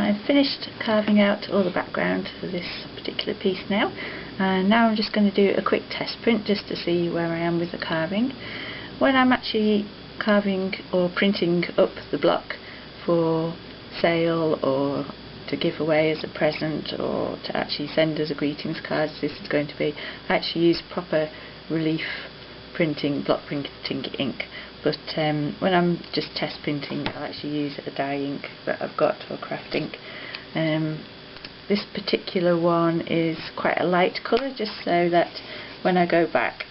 I've finished carving out all the background for this particular piece now, and now I'm just going to do a quick test print just to see where I am with the carving. When I'm actually carving or printing up the block for sale or to give away as a present or to actually send as a greetings card, this is going to be, I actually use proper relief printing, block printing ink, but when I'm just test printing I'll actually use a dye ink that I've got, or craft ink. This particular one is quite a light colour, just so that when I go back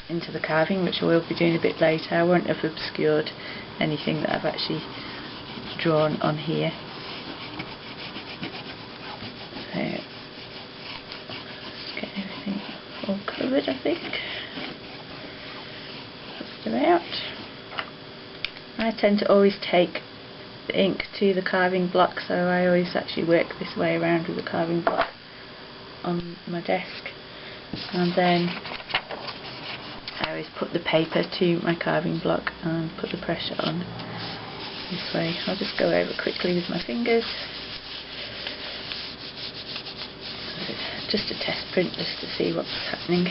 into the carving, which I will be doing a bit later, I won't have obscured anything that I've actually drawn on here. So, let's get everything all covered, I think. Just about. I tend to always take the ink to the carving block, so I always actually work this way around with the carving block on my desk, and then I always put the paper to my carving block and put the pressure on this way. I'll just go over quickly with my fingers. Just a test print, just to see what's happening.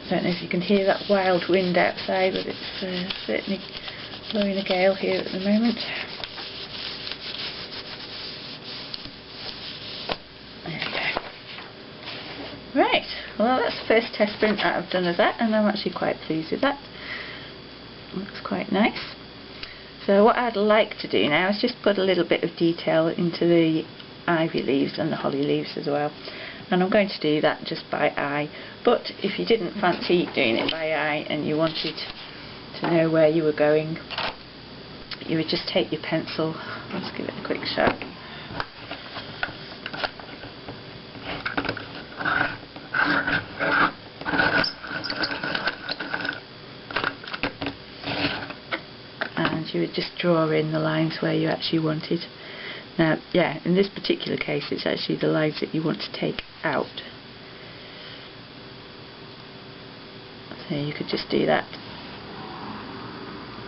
I don't know if you can hear that wild wind outside, but it's certainly blowing a gale here at the moment. There we go. Right, well that's the first test print that I've done of that, and I'm actually quite pleased with that. Looks quite nice. So what I'd like to do now is just put a little bit of detail into the ivy leaves and the holly leaves as well. And I'm going to do that just by eye, but if you didn't fancy doing it by eye and you wanted to know where you were going, you would just take your pencil. Let's give it a quick shot. And you would just draw in the lines where you actually wanted. Now, yeah, in this particular case it's actually the lines that you want to take out. So you could just do that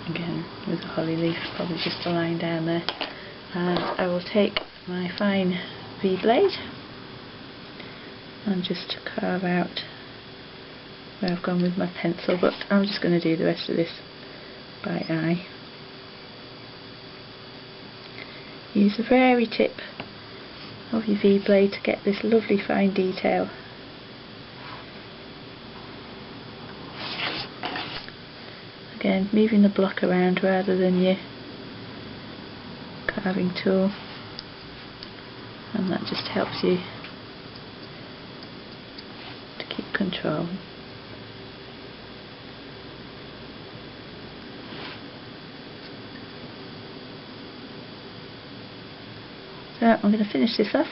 again with a holly leaf, probably just a line down there. And I will take my fine V blade and just carve out where I've gone with my pencil, but I'm just going to do the rest of this by eye. Use the very tip of your V blade to get this lovely fine detail. Again, moving the block around rather than your carving tool, and that just helps you to keep control. So I'm going to finish this off,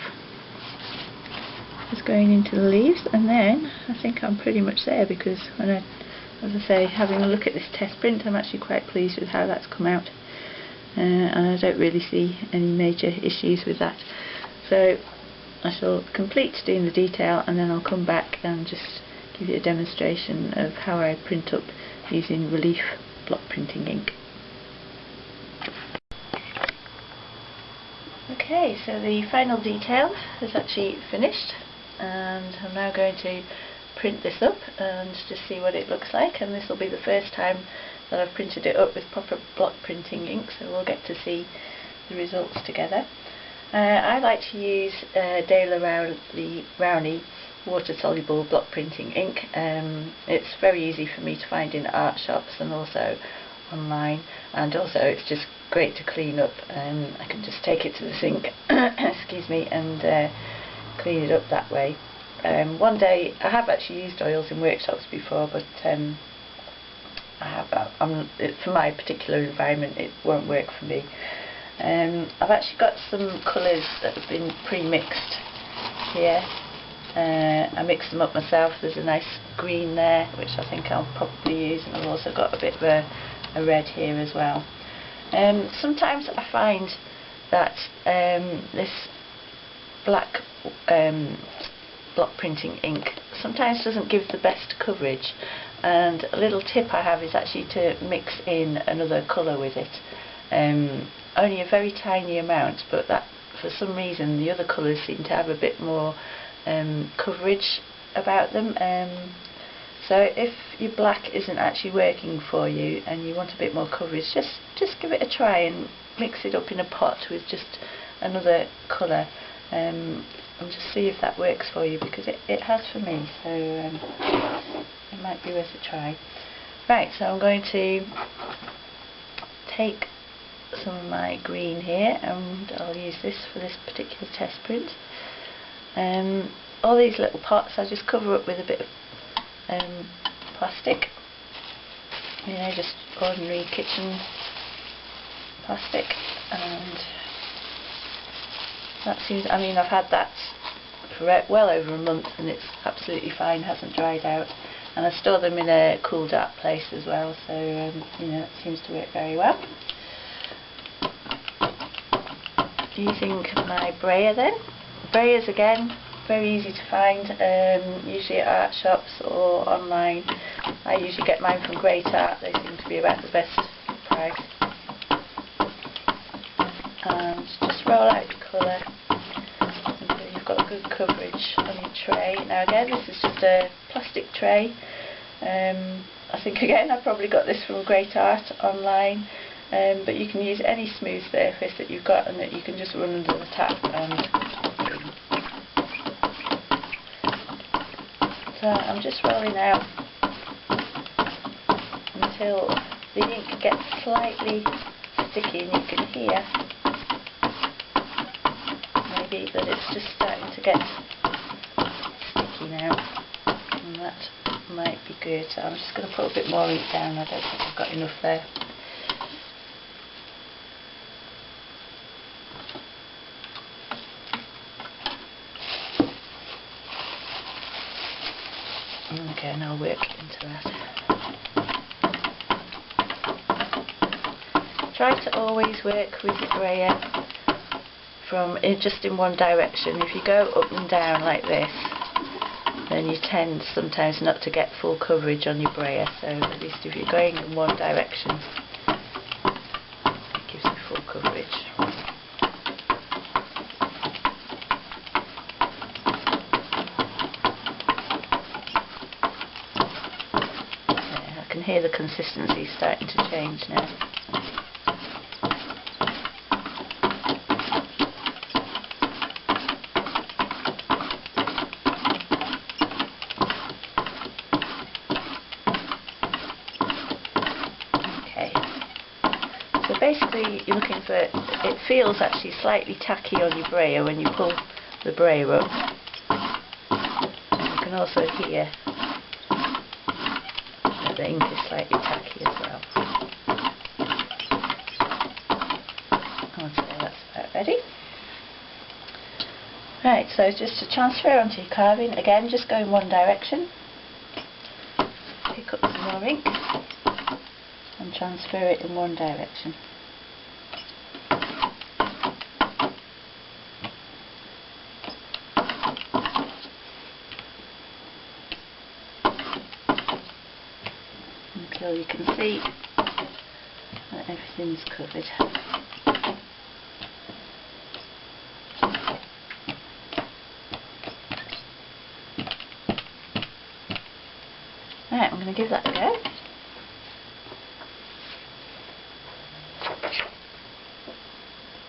just going into the leaves, and then I think I'm pretty much there, because when as I say, having a look at this test print, I'm actually quite pleased with how that's come out, and I don't really see any major issues with that. So I shall complete doing the detail, and then I'll come back and just give you a demonstration of how I print up using relief block printing ink. Okay, so the final detail is actually finished, and I'm now going to print this up and just see what it looks like, and this will be the first time that I've printed it up with proper block printing ink, so we'll get to see the results together. I like to use Daler Rowney water soluble block printing ink. It's very easy for me to find in art shops and also online, and also it's just great to clean up. I can just take it to the sink excuse me, and clean it up that way. One day, I have actually used oils in workshops before, but for my particular environment it won't work for me. I've actually got some colours that have been pre-mixed here. I mixed them up myself. There's a nice green there, which I think I'll probably use, and I've also got a bit of a red here as well. Sometimes I find that this black block printing ink sometimes doesn't give the best coverage, and a little tip I have is actually to mix in another colour with it. Only a very tiny amount, but that for some reason the other colours seem to have a bit more coverage about them. So if your black isn't actually working for you and you want a bit more coverage, just give it a try and mix it up in a pot with just another colour, and just see if that works for you, because it has for me, so it might be worth a try. Right, so I'm going to take some of my green here, and I'll use this for this particular test print. All these little pots I just cover up with a bit of plastic, you know, just ordinary kitchen plastic, and that seems, I mean, I've had that for well over a month and it's absolutely fine, hasn't dried out, and I store them in a cool dark place as well, so you know, it seems to work very well. Using my brayer then. Brayers again, very easy to find, usually at art shops or online. I usually get mine from Great Art, they seem to be about the best price. And just roll out your colour until you've got good coverage on your tray. Now again, this is just a plastic tray. I think again I probably got this from Great Art online, but you can use any smooth surface that you've got and that you can just run under the tap and so I'm just rolling out until the ink gets slightly sticky, and you can hear maybe that it's just starting to get sticky now, and that might be good. So I'm just going to put a bit more ink down, I don't think I've got enough there. Again, I'll work into that. Try to always work with your brayer from just in one direction. If you go up and down like this, then you tend sometimes not to get full coverage on your brayer, so at least if you're going in one direction, it gives you full coverage. I can hear the consistency starting to change now. Okay, so basically you're looking for, it feels actually slightly tacky on your brayer when you pull the brayer up. You can also hear the ink is slightly tacky as well. I'd say that's about ready. Right, so just to transfer onto your carving, again just go in one direction, pick up some more ink and transfer it in one direction. Until you can see that everything's covered. Right, I'm going to give that a go.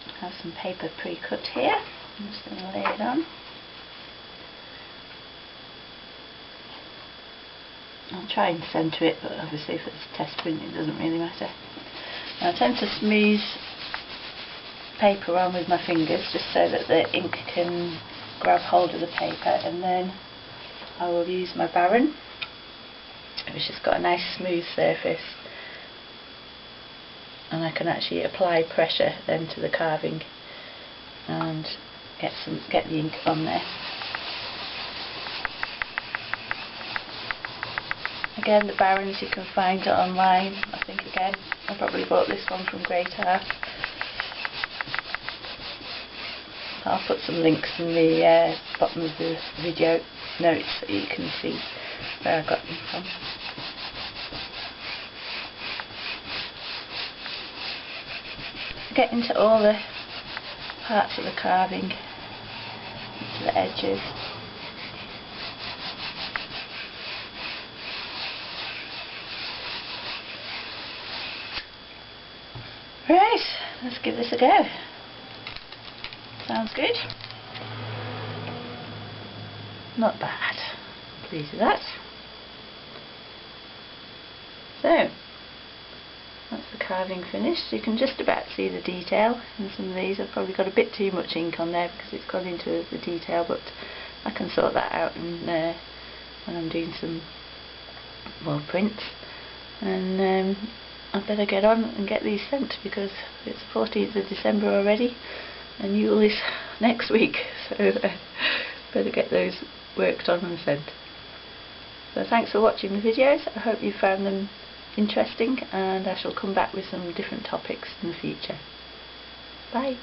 I have some paper pre-cut here. I'm just going to lay it on. I'll try and centre it, but obviously if it's a test print it doesn't really matter. And I tend to smooth paper on with my fingers just so that the ink can grab hold of the paper, and then I will use my Baron, which has got a nice smooth surface, and I can actually apply pressure then to the carving and get the ink on there. Again, the Barons you can find it online. I think again I probably bought this one from Great Art. I'll put some links in the bottom of the video notes so you can see where I got them from. Get into all the parts of the carving, into the edges. Right, let's give this a go. Sounds good. Not bad. Pleased with that. So, that's the carving finished. You can just about see the detail in some of these. I've probably got a bit too much ink on there because it's got into the detail, but I can sort that out when I'm doing some more prints. And I better get on and get these sent because it's the 14th of December already and Yule is next week, so better get those worked on and sent. So thanks for watching the videos. I hope you found them interesting, and I shall come back with some different topics in the future. Bye.